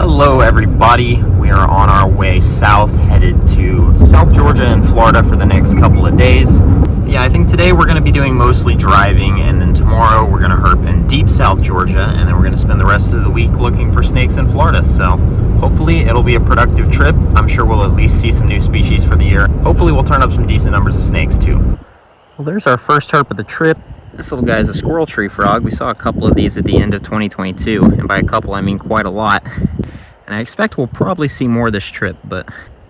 Hello everybody, we are on our way south, headed to South Georgia and Florida for the next couple of days. Yeah, I think today we're going to be doing mostly driving, and then tomorrow we're going to herp in deep South Georgia, and then we're going to spend the rest of the week looking for snakes in Florida. So hopefully it'll be a productive trip. I'm sure we'll at least see some new species for the year. Hopefully we'll turn up some decent numbers of snakes too. Well, there's our first herp of the trip. This little guy is a squirrel tree frog. We saw a couple of these at the end of 2022, and by a couple I mean quite a lot. And I expect we'll probably see more this trip, but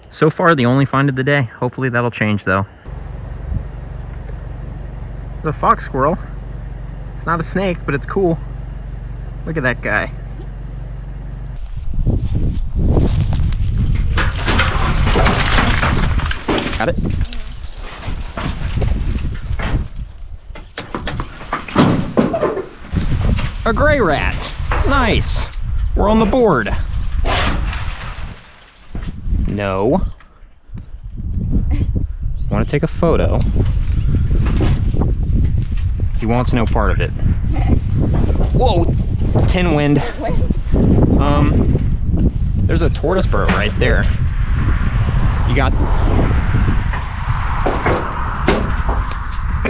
so far the only find of the day. Hopefully that'll change though. There's a fox squirrel. It's not a snake, but it's cool. Look at that guy. Got it? A gray rat. Nice. We're on the board. No. Want to take a photo? He wants no part of it. Whoa! 10 wind. There's a tortoise burrow right there. You got...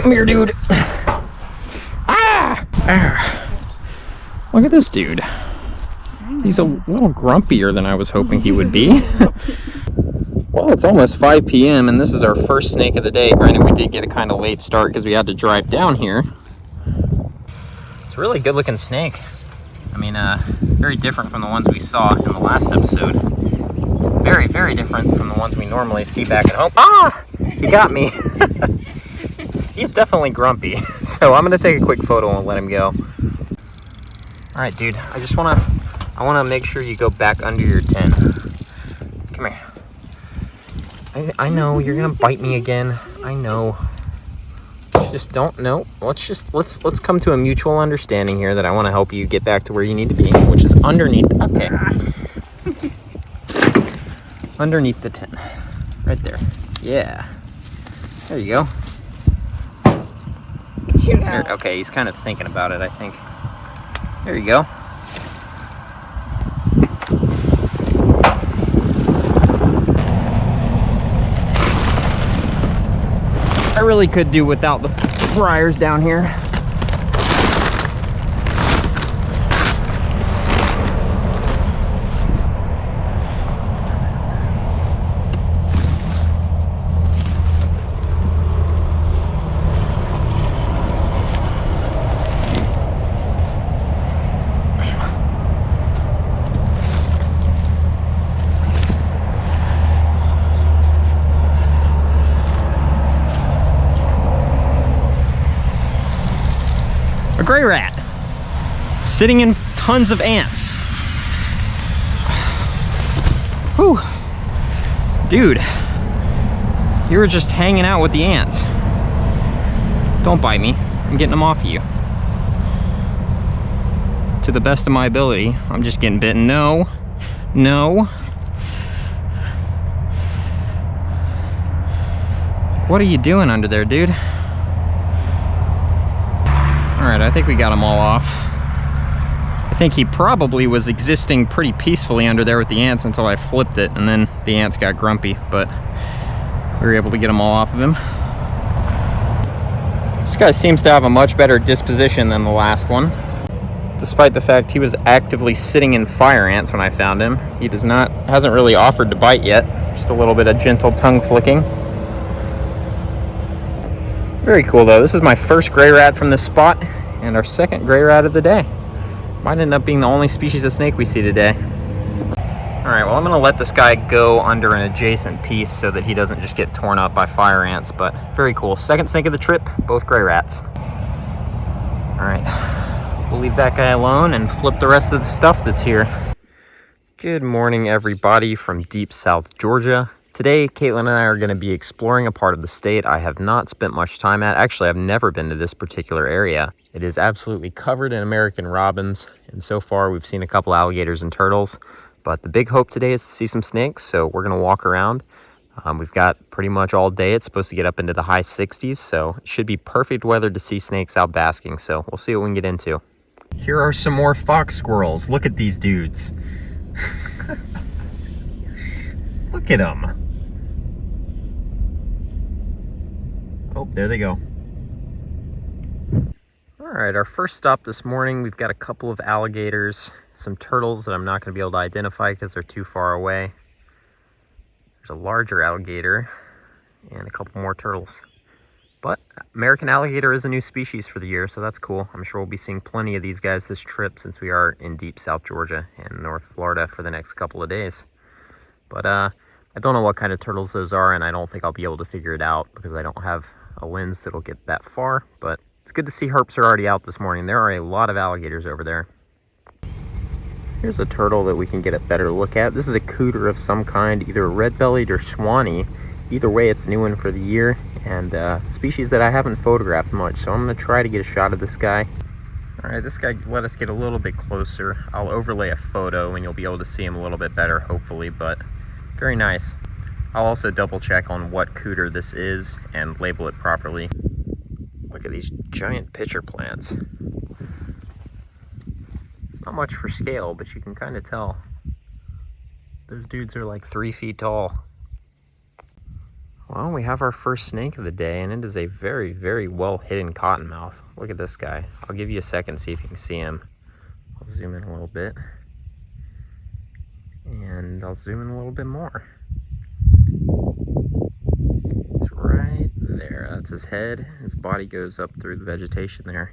Come here, dude. Ah! Look at this dude. He's a little grumpier than I was hoping he would be. Well, it's almost 5 p.m. and this is our first snake of the day. Granted, we did get a kind of late start because we had to drive down here. It's a really good looking snake. I mean, very different from the ones we saw in the last episode. Very, very different from the ones we normally see back at home. Ah! He got me. He's definitely grumpy. So I'm going to take a quick photo and let him go. All right, dude, I want to make sure you go back under your tent. Come here. I know you're gonna bite me again. I know. Just don't know. Let's come to a mutual understanding here that I want to help you get back to where you need to be, which is underneath. Okay. Underneath the tent, right there. Yeah. There you go. There, okay, he's kind of thinking about it, I think. There you go. I really could do without the briars down here. Gray rat sitting in tons of ants. Whew. Dude, you were just hanging out with the ants. Don't bite me. I'm getting them off of you. To the best of my ability, I'm just getting bitten. No. No. What are you doing under there, dude? Alright, I think we got him all off. I think he probably was existing pretty peacefully under there with the ants until I flipped it, and then the ants got grumpy, but we were able to get them all off of him. This guy seems to have a much better disposition than the last one. Despite the fact he was actively sitting in fire ants when I found him, he hasn't really offered to bite yet. Just a little bit of gentle tongue flicking. Very cool though. This is my first gray rat from this spot and our second gray rat of the day. Might end up being the only species of snake we see today. Alright, well I'm going to let this guy go under an adjacent piece so that he doesn't just get torn up by fire ants, but very cool. Second snake of the trip, both gray rats. Alright, we'll leave that guy alone and flip the rest of the stuff that's here. Good morning everybody from deep South Georgia. Today, Caitlin and I are going to be exploring a part of the state I have not spent much time at. Actually, I've never been to this particular area. It is absolutely covered in American robins, and so far we've seen a couple alligators and turtles. But the big hope today is to see some snakes, so we're going to walk around. We've got pretty much all day. It's supposed to get up into the high 60s, so it should be perfect weather to see snakes out basking, so we'll see what we can get into. Here are some more fox squirrels. Look at these dudes. Look at them. Oh, there they go. All right, our first stop this morning, we've got a couple of alligators, some turtles that I'm not going to be able to identify because they're too far away. There's a larger alligator and a couple more turtles. But American alligator is a new species for the year, so that's cool. I'm sure we'll be seeing plenty of these guys this trip since we are in deep South Georgia and North Florida for the next couple of days. But I don't know what kind of turtles those are, and I don't think I'll be able to figure it out because I don't have a lens that'll get that far. But it's good to see herps are already out this morning. There are a lot of alligators over there. Here's a turtle that we can get a better look at. This is a cooter of some kind, either red-bellied or Swanee. Either way, it's a new one for the year, and species that I haven't photographed much, so I'm going to try to get a shot of this guy. All right, this guy let us get a little bit closer. I'll overlay a photo, and you'll be able to see him a little bit better, hopefully, but very nice. I'll also double check on what cooter this is and label it properly. Look at these giant pitcher plants. It's not much for scale, but you can kind of tell. Those dudes are like 3 feet tall. Well, we have our first snake of the day, and it is a very, very well hidden cottonmouth. Look at this guy. I'll give you a second to see if you can see him. I'll zoom in a little bit. And I'll zoom in a little bit more. It's right there. That's his head. His body goes up through the vegetation there.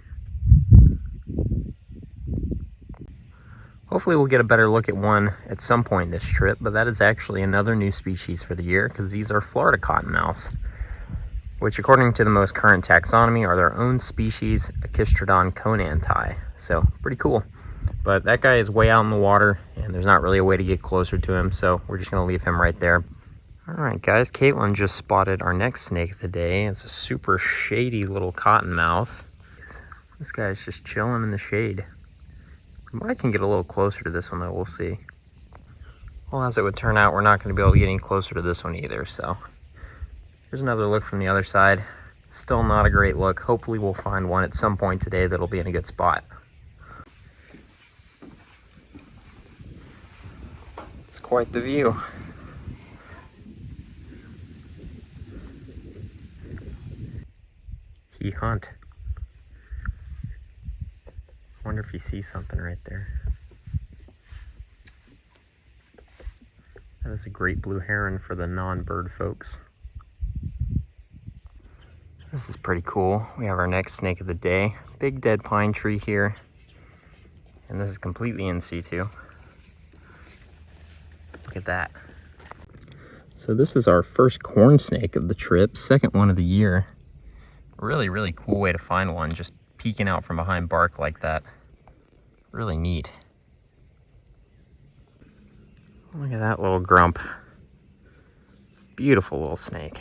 Hopefully we'll get a better look at one at some point this trip, but that is actually another new species for the year because these are Florida cottonmouths, which according to the most current taxonomy are their own species, Plethodon conanti. So pretty cool. But that guy is way out in the water and there's not really a way to get closer to him, so we're just gonna leave him right there. All right guys, Caitlin just spotted our next snake of the day. It's a super shady little cottonmouth. This guy's just chilling in the shade. I can get a little closer to this one though, we'll see. Well, as it would turn out, we're not going to be able to get any closer to this one either, so. Here's another look from the other side. Still not a great look. Hopefully we'll find one at some point today that'll be in a good spot. It's quite the view. He hunt. Wonder if you see something right there. That is a great blue heron for the non-bird folks. This is pretty cool. We have our next snake of the day. Big dead pine tree here. And this is completely in situ. Look at that. So this is our first corn snake of the trip, second one of the year. Really, really cool way to find one, just peeking out from behind bark like that. Really neat. Look at that little grump. Beautiful little snake.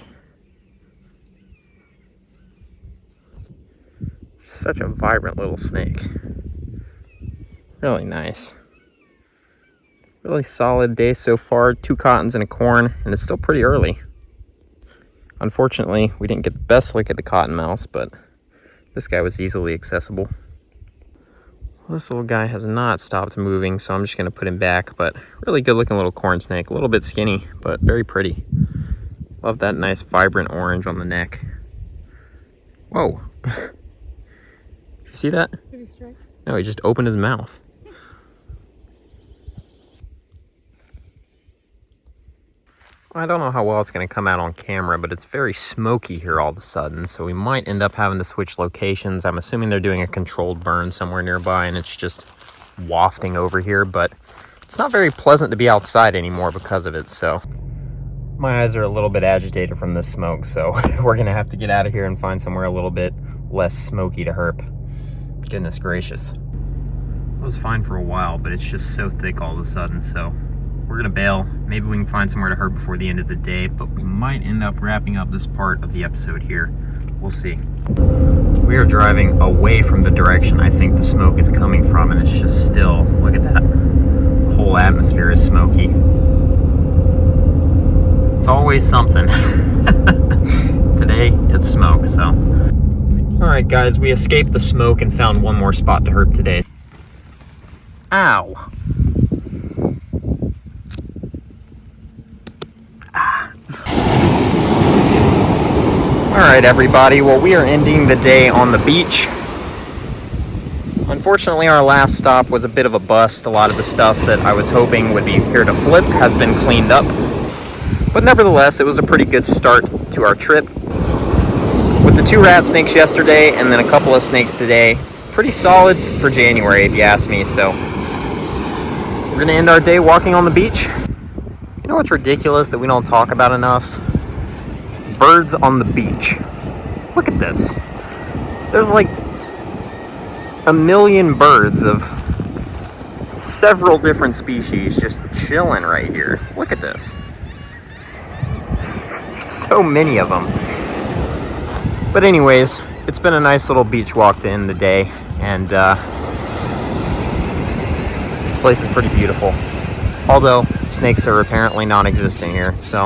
Such a vibrant little snake. Really nice. Really solid day so far. 2 cottons and a corn, and it's still pretty early. Unfortunately, we didn't get the best look at the cottonmouths, but this guy was easily accessible. Well, this little guy has not stopped moving, so I'm just going to put him back, but really good looking little corn snake. A little bit skinny, but very pretty. Love that nice vibrant orange on the neck. Whoa. Did you see that? Did he strike? No, he just opened his mouth. I don't know how well it's going to come out on camera, but it's very smoky here all of a sudden, so we might end up having to switch locations. I'm assuming they're doing a controlled burn somewhere nearby, and it's just wafting over here, but it's not very pleasant to be outside anymore because of it, so. My eyes are a little bit agitated from this smoke, so we're going to have to get out of here and find somewhere a little bit less smoky to herp. Goodness gracious. It was fine for a while, but it's just so thick all of a sudden, so. We're gonna bail. Maybe we can find somewhere to herp before the end of the day, but we might end up wrapping up this part of the episode here. We'll see. We are driving away from the direction I think the smoke is coming from, and it's just still. Look at that. The whole atmosphere is smoky. It's always something. Today, it's smoke, so. All right, guys, we escaped the smoke and found one more spot to herp today. Ow. Alright everybody, well we are ending the day on the beach. Unfortunately our last stop was a bit of a bust. A lot of the stuff that I was hoping would be here to flip has been cleaned up. But nevertheless, it was a pretty good start to our trip. With the 2 rat snakes yesterday and then a couple of snakes today, pretty solid for January if you ask me. So we're going to end our day walking on the beach. You know what's ridiculous that we don't talk about enough? Birds on the beach. Look at this. There's like a million birds of several different species just chilling right here. Look at this. So many of them. But anyways, it's been a nice little beach walk to end the day, and this place is pretty beautiful. Although snakes are apparently non-existent here. So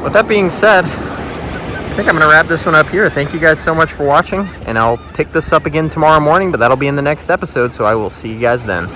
with that being said, I think I'm going to wrap this one up here. Thank you guys so much for watching, and I'll pick this up again tomorrow morning, but that'll be in the next episode, so I will see you guys then.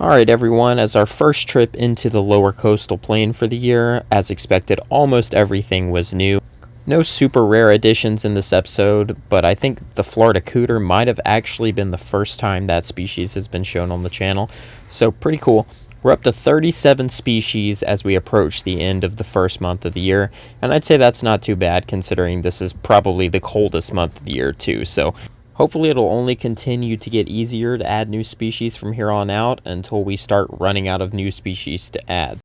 Alright everyone, as our first trip into the lower coastal plain for the year, as expected, almost everything was new. No super rare additions in this episode, but I think the Florida cooter might have actually been the first time that species has been shown on the channel, so pretty cool. We're up to 37 species as we approach the end of the first month of the year, and I'd say that's not too bad considering this is probably the coldest month of the year too, so hopefully it'll only continue to get easier to add new species from here on out until we start running out of new species to add.